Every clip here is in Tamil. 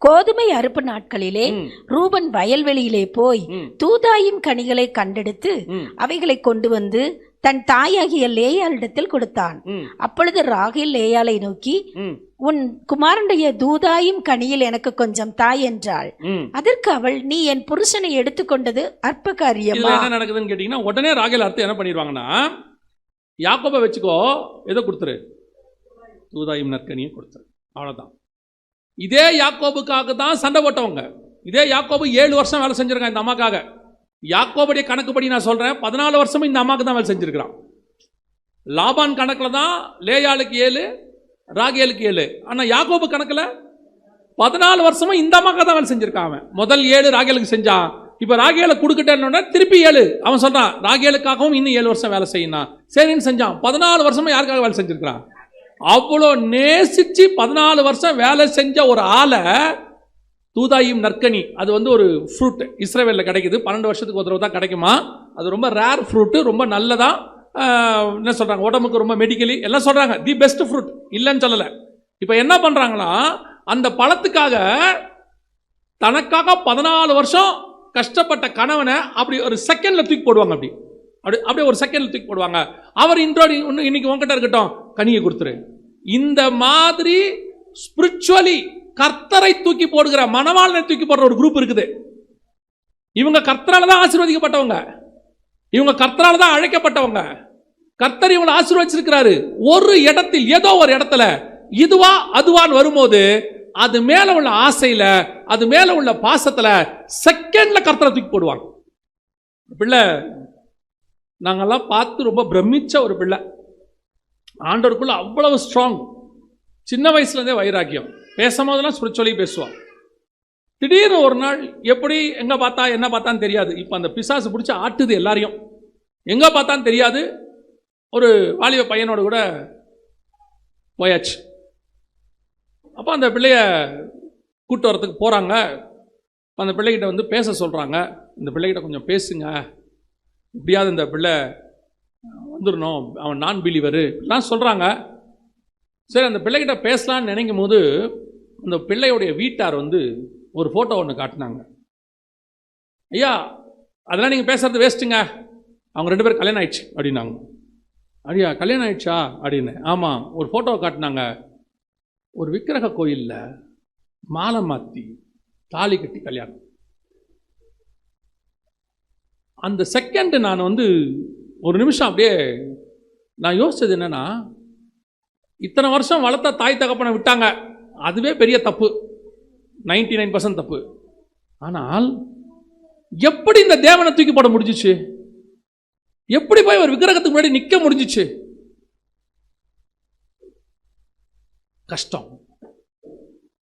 கோதுமை அறுப்பு நாட்களிலே ரூபன் வயல்வெளியிலே போய் தூதாயும் கனிகளை கண்டெடுத்து அவைகளை கொண்டு வந்து தன் தாயாகிய லேயாளிடத்தில் கொடுத்தான். அப்பொழுது ராகேல் லேயாளை நோக்கி, உன் குமாரனுடைய தூதாயும் கனியில் எனக்கு கொஞ்சம் தாய் என்றாள். அதற்கு அவள், நீ என் புருஷனை எடுத்துக்கொண்டது அற்ப காரியமா? என்ன நடக்குதுன்னு கேட்டீங்கன்னா, உடனே ராகேல் அர்த்தம் என்ன பண்ணிடுவாங்கன்னா, யாக்கோபை வச்சுக்கோ, ஏதோ கொடுத்துரு, தூதாயும் நற்கனியை கொடுத்துரு, அவ்வளவுதான். இதே யாக்கோபுக்காக தான் சண்டை போட்டவங்க. இதே யாக்கோபு 7 வருஷம் வேலை செஞ்சிருக்கான் இந்த அம்மாக்காக. யாக்கோபுடைய கணக்குப்படி நான் சொல்றேன், 14 வருஷமும் இந்த அம்மாக்கு தான் வேலை செஞ்சிருக்கிறான். லாபான் கணக்கில் தான் லேயாளுக்கு 7, ராகேலுக்கு 7. ஆனால் யாக்கோபு கணக்கில் 14 வருஷமும் இந்த அம்மாக்காக தான் வேலை செஞ்சிருக்கான். அவன் முதல் 7 ராகேலுக்கு செஞ்சான். இப்போ ராகேலை கொடுக்கிட்டேன்னு திருப்பி 7 அவன் சொல்றான், ராகேலுக்காகவும் இன்னும் 7 வருஷம் வேலை செய்யணும். சரின்னு செஞ்சான். 14 வருஷமா யாருக்காக வேலை செஞ்சிருக்கிறான்? அவ்வளோ நேசிச்சு 14 வருஷம் வேலை செஞ்ச ஒரு ஆளை தூதாயும் நற்கனி, அது வந்து ஒரு ஃப்ரூட் இஸ்ரேலில் கிடைக்குது. 12 வருஷத்துக்கு ஒரு தடவை தான் கிடைக்குமா. அது ரொம்ப ரேர் ஃப்ரூட்டு, ரொம்ப நல்லதா. என்ன சொல்கிறாங்க, உடம்புக்கு ரொம்ப மெடிக்கலி எல்லாம் சொல்கிறாங்க, தி பெஸ்ட் ஃப்ரூட், இல்லைன்னு சொல்லலை. இப்போ என்ன பண்ணுறாங்களா, அந்த பழத்துக்காக தனக்காக 14 வருஷம் கஷ்டப்பட்ட கணவனை அப்படி ஒரு செகண்டில் தூக்கி போடுவாங்க. அப்படியே ஒரு செகண்டில் தூக்கி போடுவாங்க. அவர் இன்னைக்கு உங்ககிட்ட இருக்கட்டும், கனியை கொடுத்துரு. இந்த மாதிரி ஸ்பிரிச்சுவலி கர்த்தரை தூக்கி போடுகிற, மணவாளனை தூக்கி போடுற ஒரு குரூப் இருக்குது. இவங்க கர்த்தரால தான் ஆசீர்வதிக்கப்பட்டவங்க, இவங்க கர்த்தரால தான் அழைக்கப்பட்டவங்க. கர்த்தர் இவங்களை ஆசீர்வதிச்சிருக்கிறாரு. ஒரு இடத்தில், ஏதோ ஒரு இடத்துல இதுவா அதுவான்னு வரும்போது, அது மேல உள்ள ஆசையில, அது மேல உள்ள பாசத்துல செகண்ட்ல கர்த்தரை தூக்கி போடுவாங்க. பிள்ளை நாங்கெல்லாம் பார்த்து ரொம்ப பிரமிச்ச ஒரு பிள்ளை. ஆண்டவருக்குள்ள அவ்வளவு ஸ்ட்ராங். சின்ன வயசுலேருந்தே வைராக்கியம். பேசும்போதெல்லாம் ஸ்பிரிச்சுவலி பேசுவான். திடீர்னு ஒரு நாள் எப்படி எங்கே பார்த்தா என்ன பார்த்தான்னு தெரியாது. இப்போ அந்த பிசாசு பிடிச்சி ஆட்டுது எல்லாரையும். எங்கே பார்த்தான்னு தெரியாது. ஒரு வாலிப பையனோட கூட போயாச்சு. அப்போ அந்த பிள்ளைய கூட்டு வரத்துக்கு போகிறாங்க. அந்த பிள்ளைகிட்ட வந்து பேச சொல்கிறாங்க. இந்த பிள்ளைகிட்ட கொஞ்சம் பேசுங்க, எப்படியாவது இந்த பிள்ளை வந்துடணும், அவன் நான் பிலீவரு எல்லாம் சொல்கிறாங்க. சரி, அந்த பிள்ளைகிட்ட பேசலான்னு நினைக்கும் போது அந்த பிள்ளையுடைய வீட்டார் வந்து ஒரு ஃபோட்டோ ஒன்று காட்டினாங்க. ஐயா, அதெல்லாம் நீங்கள் பேசுறது வேஸ்ட்டுங்க, அவங்க 2 பேரும் கல்யாணம் ஆயிடுச்சு அப்படின்னாங்க. ஐயா, கல்யாணம் ஆயிடுச்சா அப்படின்னு. ஆமாம். ஒரு ஃபோட்டோவை காட்டினாங்க. ஒரு விக்கிரக கோயிலில் மாலை மாற்றி தாலி கட்டி கல்யாணம். அந்த செகண்ட் நான் வந்து ஒரு நிமிஷம் அப்படியே நான் யோசிச்சது என்னன்னா, இத்தனை வருஷம் வளர்த்த தாய் தகப்பனை விட்டாங்க, அதுவே பெரிய தப்பு, 99% தப்பு. ஆனால் எப்படி இந்த தேவனை தூக்கி போட முடிஞ்சிச்சு? எப்படி போய் ஒரு விக்கிரகத்துக்கு முன்னாடி நிற்க முடிஞ்சிச்சு? கஷ்டம்.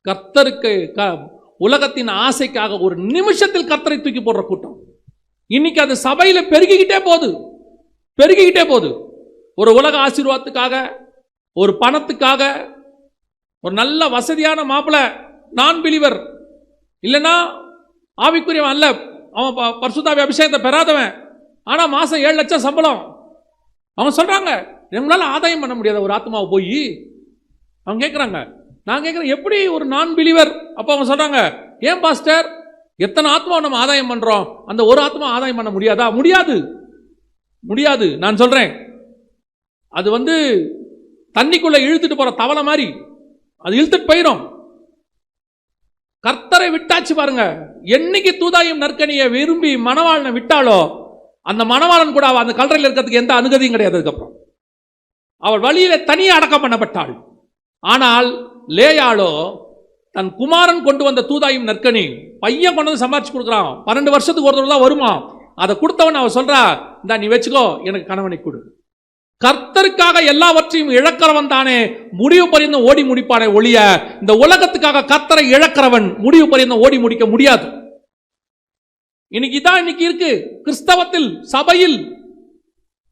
கர்த்தருக்கு உலகத்தின் ஆசைக்காக ஒரு நிமிஷத்தில் கர்த்தரை தூக்கி போடுற கூட்டம் இன்னைக்கு அது சபையில பெருகிக்கிட்டே போகுது. ஒரு உலக ஆசீர்வாதத்துக்காக, ஒரு பணத்துக்காக, ஒரு நல்ல வசதியான மாப்பிள்ளை, நான் பிலீவர் இல்லைன்னா ஆவிக்குரியவன் அல்ல, அவன் பரிசுத்தாவி அபிஷேகத்தை பெறாதவன், ஆனா மாசம் 7 லட்சம் சம்பளம். அவன் சொல்றாங்க, எங்களால ஆதாயம் பண்ண முடியாத ஒரு ஆத்மாவை போய் அவங்க கேட்குறாங்க. நான் கேட்குறேன், எப்படி ஒரு நான் பிலீவர்? அப்போ அவங்க சொல்றாங்க, ஏன் பாஸ்டர், எத்தனை ஆத்மாவை நம்ம ஆதாயம் பண்றோம், அந்த ஒரு ஆத்மா ஆதாயம் பண்ண முடியாதா? முடியாது. நான் சொல்றேன், அது வந்து தண்ணிக்குள்ள இழுத்துட்டு போற தவளை மாதிரி, அது இழுத்துட்டு போயிடும். கர்த்தரை விட்டாச்சு பாருங்க. என்னைக்கு தூதாயும் நற்கனியை விரும்பி மணவாளனை விட்டாலோ, அந்த மணவாளன் கூட அந்த கல்லறையில் இருக்கிறதுக்கு எந்த அனுமதியும் கிடையாது. அதுக்கப்புறம் அவள் வழியில தனியே அடக்கம் பண்ணப்பட்டாள். ஆனால் லேயாளோ தன் குமாரன் கொண்டு வந்த தூதாயும் நற்கனி, பையன் கொண்டு வந்து சம்பாரிச்சு கொடுக்குறான், 12 வருஷத்துக்கு ஒரு தடவை தான் வருமா, அதை கொடுத்தவன் அவன் சொல்றா, இந்த நீ வச்சுக்கோ, எனக்கு கணவனை கொடு. கர்த்தருக்காக எல்லாவற்றையும் இழக்கிறவன் தானே முடிவு பரியந்தம் ஓடி முடிப்பானே ஒழிய, இந்த உலகத்துக்காக கர்த்தரை இழக்கிறவன் முடிவு பரியந்தம் ஓடி முடிக்க முடியாது. இன்னைக்கு இதான் இன்னைக்கு இருக்கு கிறிஸ்தவத்தில், சபையில்.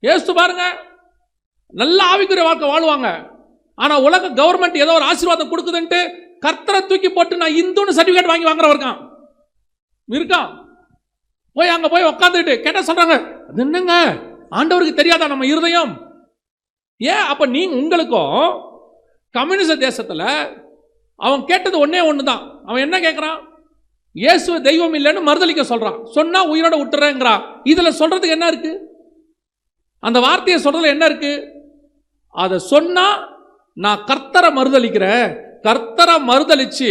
ஏசு பாருங்க, நல்ல ஆவிக்குரிய வாழ்க்கை வாழ்வாங்க. ஆனா உலக கவர்மெண்ட் ஏதோ ஒரு ஆசீர்வாதம் கொடுக்குதுன்ட்டு கர்த்தரை தூக்கி போட்டு நான் இந்துன்னு சர்டிபிகேட் வாங்கி வாங்குறவன் இருக்கான். போய் அங்க போய் உட்காந்துட்டு கேட்ட சொல்றாங்க, அது என்னங்க ஆண்டவருக்கு தெரியாதா நம்ம இருதயம்? ஏன் அப்ப நீங்க உங்களுக்கும் கம்யூனிஸ்ட் தேசத்துல அவன் கேட்டது ஒன்னே ஒன்று தான். அவன் என்ன கேட்குறான்? இயேசு தெய்வம் இல்லைன்னு மறுதலிக்க சொல்றான். சொன்னா உயிரோட விட்டுறேங்கிறான். இதுல சொல்றதுக்கு என்ன இருக்கு? அந்த வார்த்தையை சொல்றதுல என்ன இருக்கு? அதை சொன்னா நான் கர்த்தரை மறுதலிக்கிறேன், கர்த்தரை மறுதலிச்சு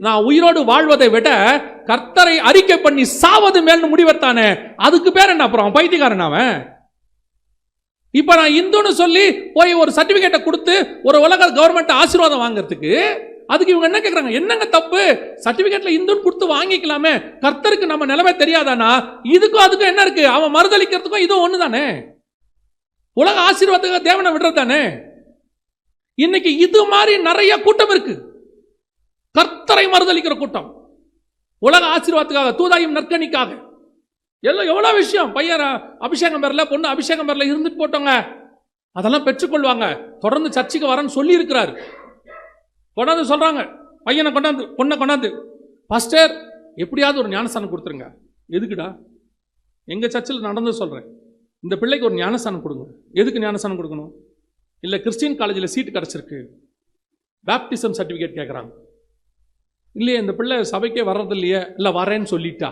நான் உயிரோடு வாழ்வதை விட கர்த்தரை அறிக்கை பண்ணி சாவது மேல்னு முடிவெடுத்தானே, அதுக்கு பேர் என்ன? அப்புறம் பைத்தியக்காரன் அவன். இப்ப நான் இந்துன்னு சொல்லி போய் ஒரு சர்டிபிகேட்டை கொடுத்து ஒரு உலக கவர்மெண்ட் ஆசீர்வாதம் வாங்குறதுக்கு, அதுக்கு இவங்க என்ன கேட்கறாங்க? என்னங்க தப்பு? சர்டிபிகேட்ல இந்துன்னு கொடுத்து வாங்கிக்கலாமே, கர்த்தருக்கு நம்ம நிலைமை தெரியாதானா? இதுக்கும் அதுக்கும் என்ன இருக்கு? அவன் மறுதலிக்கிறதுக்கும் இதுவும் ஒண்ணு தானே. உலக ஆசீர்வாதத்துக்கு தேவனை விடுறது தானே. இன்னைக்கு இது மாதிரி நிறைய கூட்டம் இருக்கு, கர்த்தரை மறுதலிக்கிற கூட்டம், உலக ஆசீர்வாதத்துக்காக, தூதாயும் நற்கனிக்காக. எல்லாம் எவ்வளவு விஷயம். பையன் அபிஷேகம் பெறல, பொண்ணு அபிஷேகம் பெறல, இருந்துட்டு போட்டோங்க, அதெல்லாம் பெற்றுக்கொள்வாங்க. தொடர்ந்து சர்ச்சுக்கு வரேன்னு சொல்லி இருக்கிறாரு. கொண்டாந்து சொல்றாங்க, பையனை கொண்டாந்து பொண்ணை கொண்டாந்து, பாஸ்டர் எப்படியாவது ஒரு ஞானஸ்தானம் கொடுத்துருங்க. எதுக்குடா? எங்க சர்ச்சில் நடந்து சொல்றேன், இந்த பிள்ளைக்கு ஒரு ஞானஸ்தானம் கொடுங்க. எதுக்கு ஞானஸ்தானம் கொடுக்கணும்? இல்லை கிறிஸ்டியன் காலேஜில் சீட்டு கிடச்சிருக்கு, பேப்டிசம் சர்டிஃபிகேட் கேட்குறாங்க. இல்லையே இந்த பிள்ளை சபைக்கே வர்றது இல்லையே, இல்லை வரேன்னு சொல்லிட்டா,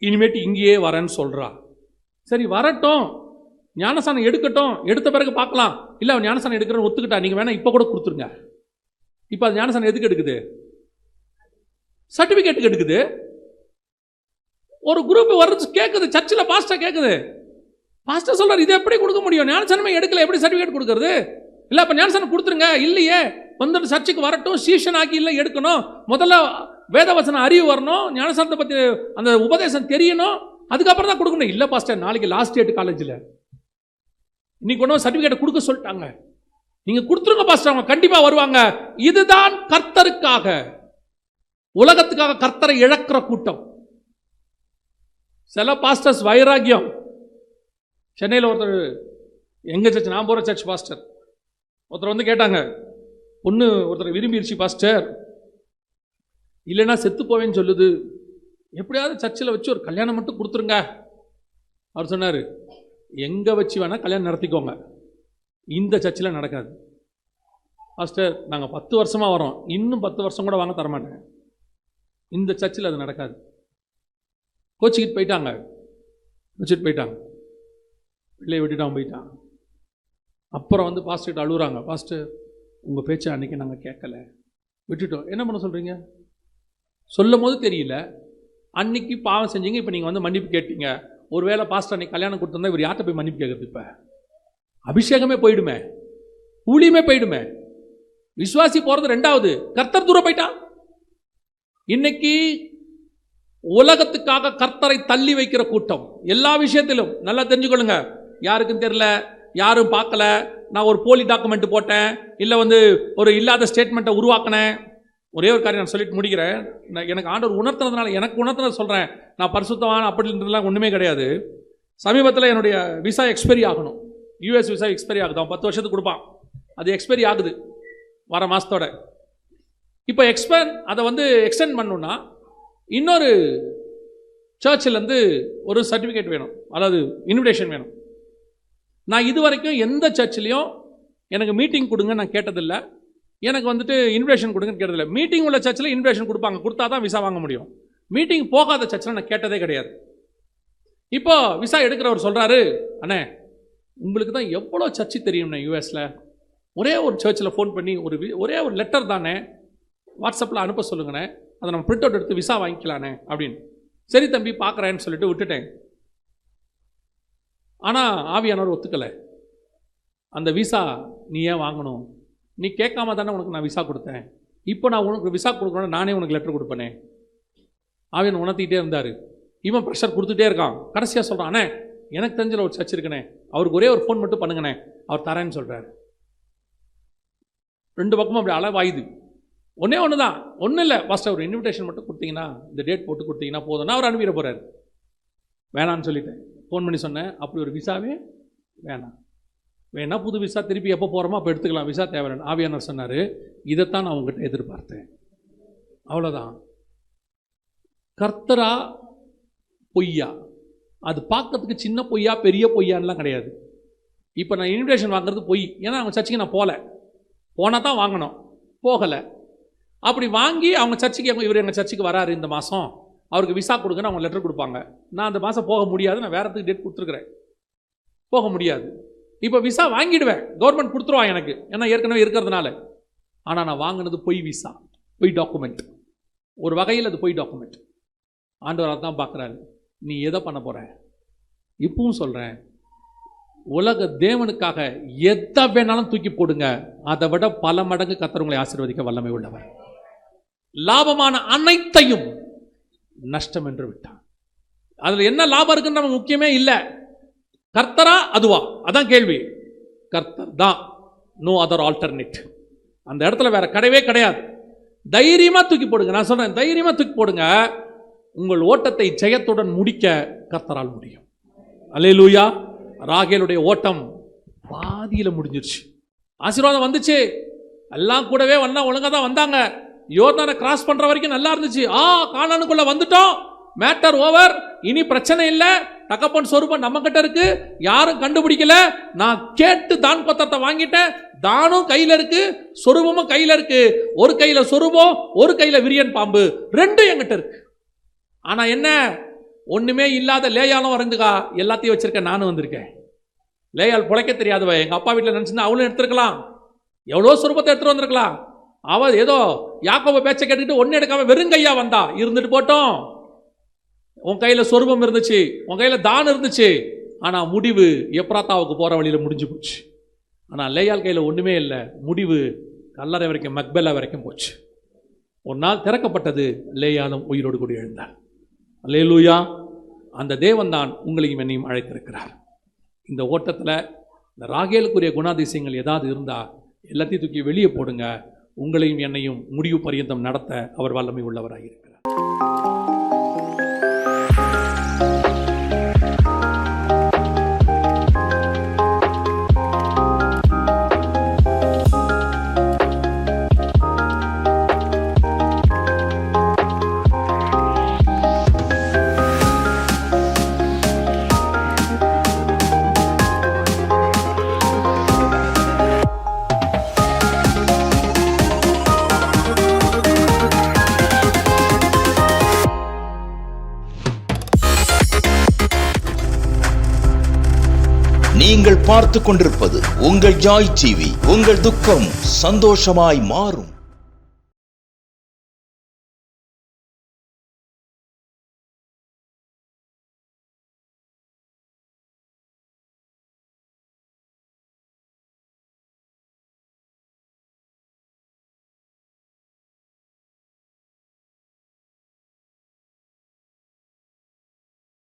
இனிமேட்டு இங்கேயே வரேன்னு சொல்கிறா. சரி வரட்டும், ஞானஸ்தானம் எடுக்கட்டும், எடுத்த பிறகு பார்க்கலாம். இல்லை அவன் ஞானஸ்தானம் எடுக்கிறேன்னு ஒத்துக்கிட்டா, நீங்கள் வேணா இப்போ கூட கொடுத்துருங்க. இப்போ அது ஞானஸ்தானம் எதுக்கு எடுக்குது? சர்டிஃபிகேட்டுக்கு எடுக்குது. ஒரு குரூப் வர்றது கேட்குது, சர்ச்சில் பாஸ்டர் கேட்குது. பாஸ்டர் சொல்றாரு, இது எப்படி கொடுக்க முடியும்? ஞானஸ்தானமே எடுக்கல, எப்படி சர்டிஃபிகேட் கொடுக்கறது? இல்லை அப்போ ஞானஸ்தானம் கொடுத்துருங்க. இல்லையே, வந்துட்டு சர்ச்சுக்கு வரட்டும், சீஷன் ஆக்கி இல்லை எடுக்கணும், முதல்ல வேதவசன அறிவு வரணும், ஞானஸ்தானத்தை பற்றி அந்த உபதேசம் தெரியணும், அதுக்கப்புறம் தான் கொடுக்கணும். இல்லை பாஸ்டர் நாளைக்கு லாஸ்ட் டேட் காலேஜில், இன்னைக்கு ஒன்றும் சர்டிஃபிகேட் கொடுக்க சொல்லிட்டாங்க, நீங்கள் கொடுத்துருங்க பாஸ்டர், அவங்க கண்டிப்பாக வருவாங்க. இதுதான் கர்த்தருக்காக, உலகத்துக்காக கர்த்தரை இழக்கிற கூட்டம். சில பாஸ்டர்ஸ் வைராக்கியம். சென்னையில் ஒருத்தர், எங்கள் சர்ச், நான் போகிற சர்ச் பாஸ்டர் ஒருத்தர் வந்து கேட்டாங்க, பொண்ணு ஒருத்தர் விரும்பிடுச்சு பாஸ்டர், இல்லைன்னா செத்து போவேன்னு சொல்லுது, எப்படியாவது சர்ச்சில் வச்சு ஒரு கல்யாணம் மட்டும் கொடுத்துருங்க. அவர் சொன்னார், எங்கே வச்சு வேணால் கல்யாணம் நடத்திக்கோங்க, இந்த சர்ச்சில் நடக்காது பாஸ்டர். நாங்கள் 10 வருஷமாக வரோம், இன்னும் 10 வருஷம் கூட வாங்க தரமாட்டேன், இந்த சர்ச்சில் அது நடக்காது. கோச்சிக்கிட்டு போயிட்டாங்க, வச்சுட்டு போயிட்டாங்க, பிள்ளையை விட்டுட்டு போயிட்டான். அப்புறம் வந்து பாஸ்டர்கிட்ட அழுகுறாங்க, பாஸ்டர் உங்கள் பேச்சை அன்றைக்கி நாங்கள் கேட்கல, விட்டுட்டோம். என்ன பண்ண சொல்கிறீங்க? சொல்லும் போது தெரியல, அன்னைக்கு பாவம் செஞ்சீங்க, இப்போ நீங்கள் வந்து மன்னிப்பு கேட்டீங்க. ஒருவேளை பாஸ்டர் அன்னைக்கு கல்யாணம் கொடுத்துருந்தா இவர் யார்கிட்ட போய் மன்னிப்பு கேட்குறது? இப்போ அபிஷேகமே போயிடுமே, ஊழியமே போயிடுமே. விசுவாசி போகிறது ரெண்டாவது, கர்த்தர் தூரம் போயிட்டான். இன்னைக்கு உலகத்துக்காக கர்த்தரை தள்ளி வைக்கிற கூட்டம் எல்லா விஷயத்திலும். நல்லா தெரிஞ்சுக்கொள்ளுங்க, யாருக்கும் தெரியல, யாரும் பார்க்கல, நான் ஒரு போலி டாக்குமெண்ட் போட்டேன், இல்லை வந்து ஒரு இல்லாத ஸ்டேட்மெண்ட்டை உருவாக்கினேன். ஒரே ஒரு காரியம் நான் சொல்லிட்டு முடிக்கிறேன். எனக்கு ஆண்டவர் உணர்த்துறதுனால, எனக்கு உணர்த்துனது சொல்கிறேன், நான் பரிசுத்தமான அப்படின்றதுலாம் ஒன்றுமே கிடையாது. சமீபத்தில் என்னுடைய விசா எக்ஸ்பைரி ஆகணும், யூஎஸ் விசா எக்ஸ்பைரி ஆகுது, அவன் 10 வருஷத்துக்கு கொடுப்பான், அது எக்ஸ்பைரி ஆகுது வர மாதத்தோட. இப்போ அதை வந்து எக்ஸ்டெண்ட் பண்ணணுன்னா இன்னொரு சர்ச்சிலேருந்து ஒரு சர்டிஃபிகேட் வேணும், அதாவது இன்விடேஷன் வேணும். நான் இது வரைக்கும் எந்த சர்ச்சிலையும் எனக்கு மீட்டிங் கொடுங்க நான் கேட்டதில்லை, எனக்கு வந்துட்டு இன்விடேஷன் கொடுங்கன்னு கேட்டதில்லை. மீட்டிங் உள்ள சர்ச்சில் இன்விடேஷன் கொடுப்பாங்க, கொடுத்தா தான் விசா வாங்க முடியும். மீட்டிங் போகாத சர்ச்சில் நான் கேட்டதே கிடையாது. இப்போ விசா எடுக்கிறவர் சொல்கிறாரு, அண்ணே உங்களுக்கு தான் எவ்வளோ சர்ச்சு தெரியும்ண்ணே யூஎஸில், ஒரே ஒரு சர்ச்சில் ஃபோன் பண்ணி ஒரே ஒரு லெட்டர் தானே வாட்ஸ்அப்பில் அனுப்ப சொல்லுங்கண்ணே, அதை நம்ம பிரிண்ட் அவுட் எடுத்து விசா வாங்கிக்கலானே அப்படின்னு. சரி தம்பி பார்க்குறேன்னு சொல்லிட்டு விட்டுட்டேன். ஆனால் ஆவியானவர் ஒத்துக்கலை. அந்த விசா நீ ஏன் வாங்கணும்? நீ கேட்காம தானே உனக்கு நான் விசா கொடுத்தேன், இப்போ நான் உனக்கு விசா கொடுக்கணும், நானே உனக்கு லெட்டர் கொடுப்பேனே. ஆவியன் உணர்த்திக்கிட்டே இருந்தார். இவன் ப்ரெஷர் கொடுத்துட்டே இருக்கான். கடைசியாக சொல்கிறான், அண்ணே எனக்கு தெரிஞ்சல ஒரு சர்ச் இருக்குண்ணே, அவருக்கு ஒரே ஒரு ஃபோன் மட்டும் பண்ணுங்கண்ணே, அவர் தரேன்னு சொல்கிறார். 2 பக்கமும் அப்படி அளவாயுது. ஒன்றே ஒன்று தான், ஒன்றும் இல்லை பாஸ்டர், ஒரு இன்விடேஷன் மட்டும் கொடுத்தீங்கன்னா, இந்த டேட் போட்டு கொடுத்தீங்கன்னா போதும்னா அவர் அனுப்பிட போகிறார். வேணான்னு சொல்லிட்டேன். ஃபோன் பண்ணி சொன்னேன், அப்படி ஒரு விசாவே வேணாம், வேணா புது விசா திருப்பி எப்போ போகிறோமோ அப்போ எடுத்துக்கலாம், விசா தேவையான. ஆவியானவர் சொன்னார், இதைத்தான் நான் உங்ககிட்ட எதிர்பார்த்தேன். அவ்வளோதான். கர்த்தரா பொய்யா, அது பார்க்கறதுக்கு சின்ன பொய்யா பெரிய பொய்யான்லாம் கிடையாது. இப்போ நான் இன்விடேஷன் வாங்குறது பொய், ஏன்னா அவங்க சர்ச்சுக்கு நான் போனால் தான் வாங்கணும், போகலை. அப்படி வாங்கி அவங்க சர்ச்சுக்கு இவர் எங்கள் சர்ச்சுக்கு வராரு இந்த மாதம், அவருக்கு விசா கொடுங்கன்னு அவங்க லெட்டர் கொடுப்பாங்க. நான் அந்த மாதம் போக முடியாது, நான் வேற இடத்துக்கு டேட் கொடுத்துருக்குறேன், போக முடியாது. இப்போ விசா வாங்கிடுவேன், கவர்மெண்ட் கொடுத்துருவான் எனக்கு, ஏன்னா ஏற்கனவே இருக்கிறதுனால. ஆனால் நான் வாங்கினது பொய் விசா, பொய் டாக்குமெண்ட். ஒரு வகையில் அது பொய் டாக்குமெண்ட். ஆண்டவர் தான் பார்க்குறாரு, நீ எதை பண்ண போகிற? இப்பவும் சொல்கிறேன், உலக தேவனுக்காக எதை வேணாலும் தூக்கி போடுங்க, அதை விட பல மடங்கு கர்த்தர் உங்களை ஆசீர்வதிக்க வல்லமை உள்ளவர். லாபமான அனைத்தையும் நஷ்டம் என்று விட்டார். அதில் என்ன லாபம் இருக்குன்னு நமக்கு முக்கியமே இல்லை. கர்த்தரா அதுவா, அதான் கேள்வி. கர்த்தர் தான், நோ அதர் ஆல்டர்னேட். அந்த இடத்துல வேற கிடையவே கிடையாது. தைரியமா தூக்கி போடுங்க. நான் சொல்றேன், தைரியமா தூக்கி போடுங்க. உங்கள் ஓட்டத்தை ஜெயத்துடன் முடிக்க கர்த்தரால் முடியும். அல்லேலூயா. ராகேலுடைய ஓட்டம் பாதியில முடிஞ்சிருச்சு. ஆசீர்வாதம் வந்துச்சு, எல்லாம் கூடவே வந்தா ஒழுங்கா தான் வந்தாங்க. யோர்தானை கிராஸ் பண்ற வரைக்கும் நல்லா இருந்துச்சு. கானானுக்குள்ள வந்துட்டோம், மேட்டர் ஓவர், இனி பிரச்சனை இல்லை, தகப்பன் சொரூபம் நம்ம கிட்ட இருக்கு, யாரும் கண்டுபிடிக்கல. நான் கேட்டு தான் பத்திரத்தை வாங்கிட்டேன், தானும் கையில இருக்கு, சொரூபமும் கையில இருக்கு. ஒரு கையில சொரூபம், ஒரு கையில விரியன் பாம்பு, ரெண்டும் என்கிட்ட இருக்கு. ஆனா என்ன, ஒண்ணுமே இல்லாத லேயாலும் வரந்துக்கா, எல்லாத்தையும் வச்சிருக்கேன், நானும் வந்திருக்கேன். லேயால் பிழைக்க தெரியாதவ, எங்க அப்பா வீட்டில் நினைச்சிருந்தா அவளும் எடுத்துருக்கலாம், எவ்வளோ சொரூபத்தை எடுத்துட்டு வந்திருக்கலாம். அவ ஏதோ யாக்கோப பேச்சை கேட்டுக்கிட்டு ஒன்னு எடுக்காம வெறுங்கையா வந்தா, இருந்துட்டு போட்டோம். உன் கையில சொரூபம் இருந்துச்சு, உன் கையில தான் இருந்துச்சு. ஆனா முடிவு எப்ராத்தாவுக்கு போற வழியில முடிஞ்சு போச்சு. ஆனா லேயால் கையில ஒண்ணுமே இல்லை, முடிவு கல்லறை வரைக்கும், மக்பெல்லா வரைக்கும் போச்சு. ஒரு நாள் திறக்கப்பட்டது, லேயாலும் உயிரோடு கூடி எழுந்தார். அல்லேலூயா. அந்த தேவன் தான் உங்களையும் என்னையும் அழைத்திருக்கிறார். இந்த ஓட்டத்தில் இந்த ராகேலுக்குரிய குணாதிசயங்கள் ஏதாவது இருந்தால் எல்லாத்தையும் தூக்கி வெளியே போடுங்க. உங்களையும் என்னையும் முடிவு பரியந்தம் நடத்த அவர் வல்லமை உள்ளவராக இருக்கிறார். நீங்கள் பார்த்துக் கொண்டிருப்பது உங்கள் ஜாய் டிவி. உங்கள் துக்கம் சந்தோஷமாய் மாறும்.